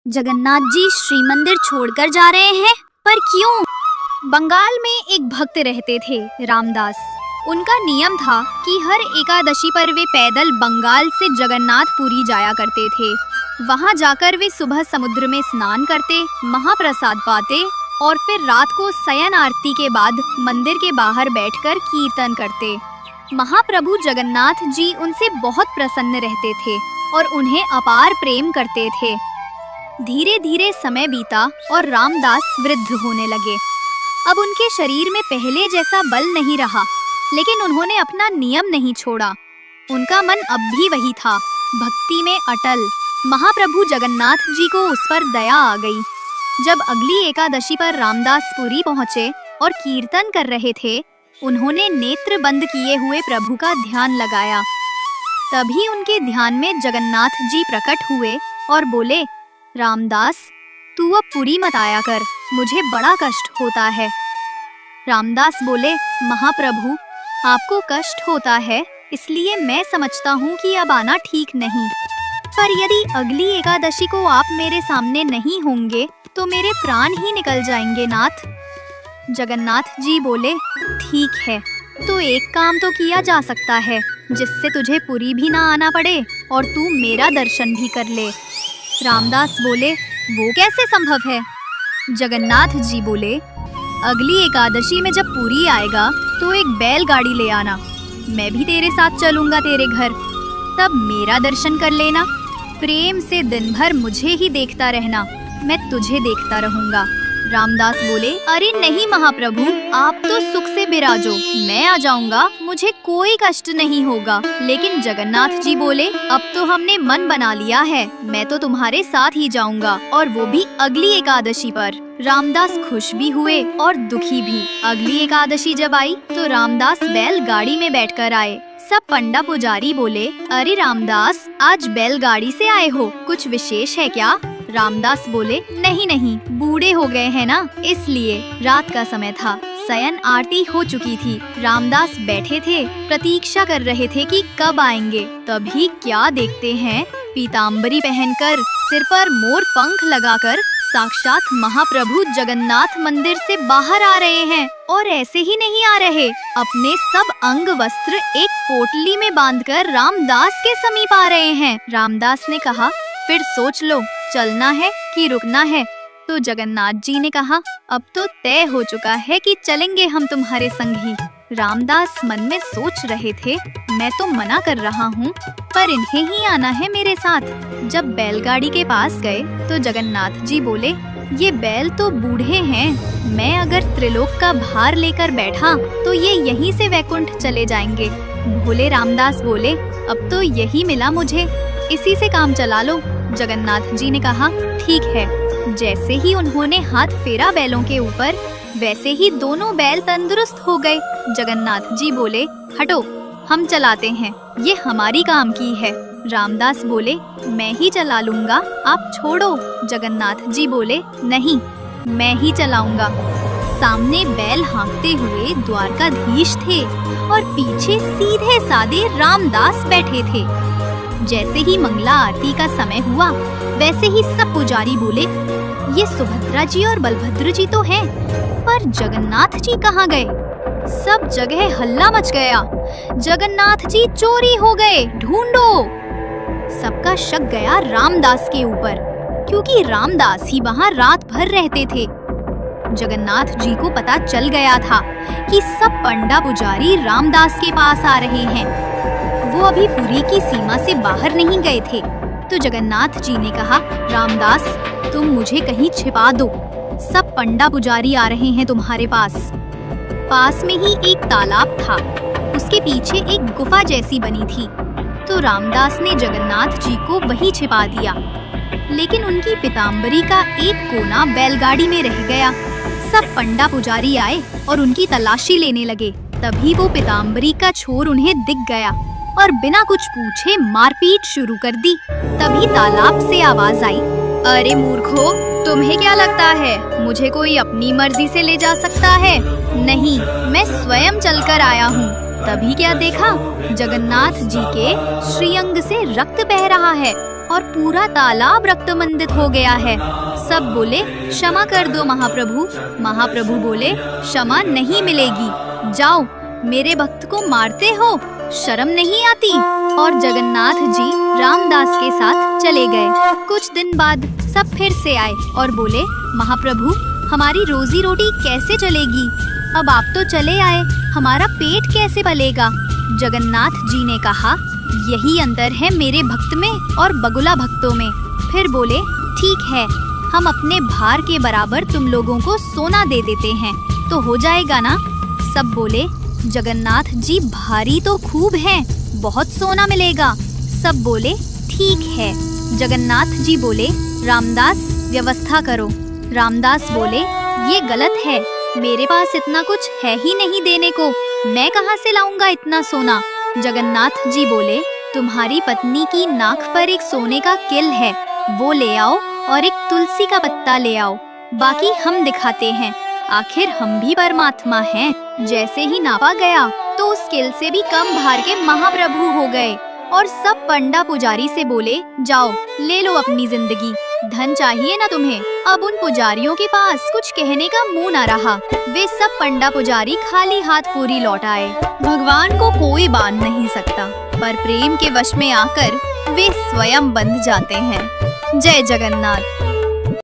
जगन्नाथ जी श्री मंदिर छोड़कर जा रहे हैं, पर क्यों? बंगाल में एक भक्त रहते थे, रामदास। उनका नियम था कि हर एकादशी पर वे पैदल बंगाल से जगन्नाथपुरी जाया करते थे। वहां जाकर वे सुबह समुद्र में स्नान करते, महाप्रसाद पाते और फिर रात को शयन आरती के बाद मंदिर के बाहर बैठकर कीर्तन करते। महाप्रभु जगन्नाथ जी उनसे बहुत प्रसन्न रहते थे और उन्हें अपार प्रेम करते थे। धीरे धीरे समय बीता और रामदास वृद्ध होने लगे। अब उनके शरीर में पहले जैसा बल नहीं रहा, लेकिन उन्होंने अपना नियम नहीं छोड़ा। उनका मन अब भी वही था, भक्ति में अटल। महाप्रभु जगन्नाथ जी को उस पर दया आ गई। जब अगली एकादशी पर रामदासपुरी पहुँचे और कीर्तन कर रहे थे, उन्होंने नेत्र बंद किए हुए प्रभु का ध्यान लगाया। तभी उनके ध्यान में जगन्नाथ जी प्रकट हुए और बोले, रामदास, तू अब पुरी मत आया कर, मुझे बड़ा कष्ट होता है। रामदास बोले, महाप्रभु, आपको कष्ट होता है इसलिए मैं समझता हूँ कि अब आना ठीक नहीं, पर यदि अगली एकादशी को आप मेरे सामने नहीं होंगे तो मेरे प्राण ही निकल जाएंगे नाथ। जगन्नाथ जी बोले, ठीक है, तो एक काम तो किया जा सकता है जिससे तुझे पुरी भी ना आना पड़े और तू मेरा दर्शन भी कर ले। रामदास बोले, वो कैसे संभव है? जगन्नाथ जी बोले, अगली एकादशी में जब पुरी आएगा तो एक बैलगाड़ी ले आना, मैं भी तेरे साथ चलूंगा तेरे घर, तब मेरा दर्शन कर लेना। प्रेम से दिन भर मुझे ही देखता रहना, मैं तुझे देखता रहूंगा। रामदास बोले, अरे नहीं महाप्रभु, आप तो सुख से विराजो, मैं आ जाऊंगा, मुझे कोई कष्ट नहीं होगा। लेकिन जगन्नाथ जी बोले, अब तो हमने मन बना लिया है, मैं तो तुम्हारे साथ ही जाऊंगा, और वो भी अगली एकादशी पर। रामदास खुश भी हुए और दुखी भी। अगली एकादशी जब आई तो रामदास बैलगाड़ी में बैठकर आए। सब पंडा पुजारी बोले, अरे रामदास, आज बैलगाड़ी से आए हो, कुछ विशेष है क्या? रामदास बोले, नहीं नहीं, बूढ़े हो गए हैं ना, इसलिए। रात का समय था, शयन आरती हो चुकी थी। रामदास बैठे थे, प्रतीक्षा कर रहे थे कि कब आएंगे। तभी क्या देखते हैं, पीताम्बरी पहनकर, सिर पर मोर पंख लगाकर साक्षात महाप्रभु जगन्नाथ मंदिर से बाहर आ रहे हैं। और ऐसे ही नहीं आ रहे, अपने सब अंग वस्त्र एक पोटली में बांधकर रामदास के समीप आ रहे हैं। रामदास ने कहा, फिर सोच लो, चलना है कि रुकना है? तो जगन्नाथ जी ने कहा, अब तो तय हो चुका है कि चलेंगे हम तुम्हारे संग ही। रामदास मन में सोच रहे थे, मैं तो मना कर रहा हूँ, पर इन्हें ही आना है मेरे साथ। जब बैलगाड़ी के पास गए तो जगन्नाथ जी बोले, ये बैल तो बूढ़े हैं, मैं अगर त्रिलोक का भार लेकर बैठा तो ये यहीं से वैकुंठ चले जाएंगे। भोले रामदास बोले, अब तो यही मिला मुझे, इसी से काम चला लो। जगन्नाथ जी ने कहा, ठीक है। जैसे ही उन्होंने हाथ फेरा बैलों के ऊपर, वैसे ही दोनों बैल तंदुरुस्त हो गए। जगन्नाथ जी बोले, हटो, हम चलाते हैं, ये हमारी काम की है। रामदास बोले, मैं ही चला लूंगा, आप छोड़ो। जगन्नाथ जी बोले, नहीं, मैं ही चलाऊंगा। सामने बैल हाँकते हुए द्वारकाधीश थे और पीछे सीधे साधे रामदास बैठे थे। जैसे ही मंगला आरती का समय हुआ, वैसे ही सब पुजारी बोले, ये सुभद्रा जी और बलभद्र जी तो हैं, पर जगन्नाथ जी कहाँ गए? सब जगह हल्ला मच गया, जगन्नाथ जी चोरी हो गए, ढूंढो। सबका शक गया रामदास के ऊपर, क्योंकि रामदास ही वहाँ रात भर रहते थे। जगन्नाथ जी को पता चल गया था कि सब पंडा पुजारी रामदास के पास आ रहे हैं। वो अभी पुरी की सीमा से बाहर नहीं गए थे। तो जगन्नाथ जी ने कहा, रामदास, तुम मुझे कहीं छिपा दो, सब पंडा पुजारी आ रहे हैं तुम्हारे पास। पास में ही एक तालाब था, उसके पीछे एक गुफा जैसी बनी थी। तो रामदास ने जगन्नाथ जी को वहीं छिपा दिया, लेकिन उनकी पीताम्बरी का एक कोना बैलगाड़ी में रह गया। सब पंडा पुजारी आए और उनकी तलाशी लेने लगे। तभी वो पीताम्बरी का छोर उन्हें दिख गया और बिना कुछ पूछे मारपीट शुरू कर दी। तभी तालाब से आवाज आई, अरे मूर्खो, तुम्हें क्या लगता है मुझे कोई अपनी मर्जी से ले जा सकता है? नहीं, मैं स्वयं चलकर आया हूँ। तभी क्या देखा, जगन्नाथ जी के श्रीअंग से रक्त बह रहा है और पूरा तालाब रक्तमंडित हो गया है। सब बोले क्षमा कर दो महाप्रभु। महाप्रभु बोले क्षमा नहीं मिलेगी, जाओ, मेरे भक्त को मारते हो, शर्म नहीं आती। और जगन्नाथ जी रामदास के साथ चले गए। कुछ दिन बाद सब फिर से आए और बोले महाप्रभु, हमारी रोजी रोटी कैसे चलेगी? अब आप तो चले आए, हमारा पेट कैसे पलेगा? जगन्नाथ जी ने कहा, यही अंतर है मेरे भक्त में और बगुला भक्तों में। फिर बोले ठीक है, हम अपने भार के बराबर तुम लोगों को सोना दे देते हैं, तो हो जाएगा ना? सब बोले जगन्नाथ जी भारी तो खूब हैं, बहुत सोना मिलेगा। सब बोले ठीक है। जगन्नाथ जी बोले रामदास व्यवस्था करो। रामदास बोले ये गलत है, मेरे पास इतना कुछ है ही नहीं देने को, मैं कहाँ से लाऊंगा इतना सोना? जगन्नाथ जी बोले तुम्हारी पत्नी की नाक पर एक सोने का किल है, वो ले आओ और एक तुलसी का पत्ता ले आओ, बाकी हम दिखाते हैं, आखिर हम भी परमात्मा हैं। जैसे ही नापा गया तो उस किल से भी कम भार के महाप्रभु हो गए। और सब पंडा पुजारी से बोले जाओ ले लो अपनी जिंदगी, धन चाहिए ना तुम्हें? अब उन पुजारियों के पास कुछ कहने का मुंह न रहा। वे सब पंडा पुजारी खाली हाथ पूरी लौट आए। भगवान को कोई बांध नहीं सकता, पर प्रेम के वश में आकर वे स्वयं बंध जाते हैं। जय जगन्नाथ।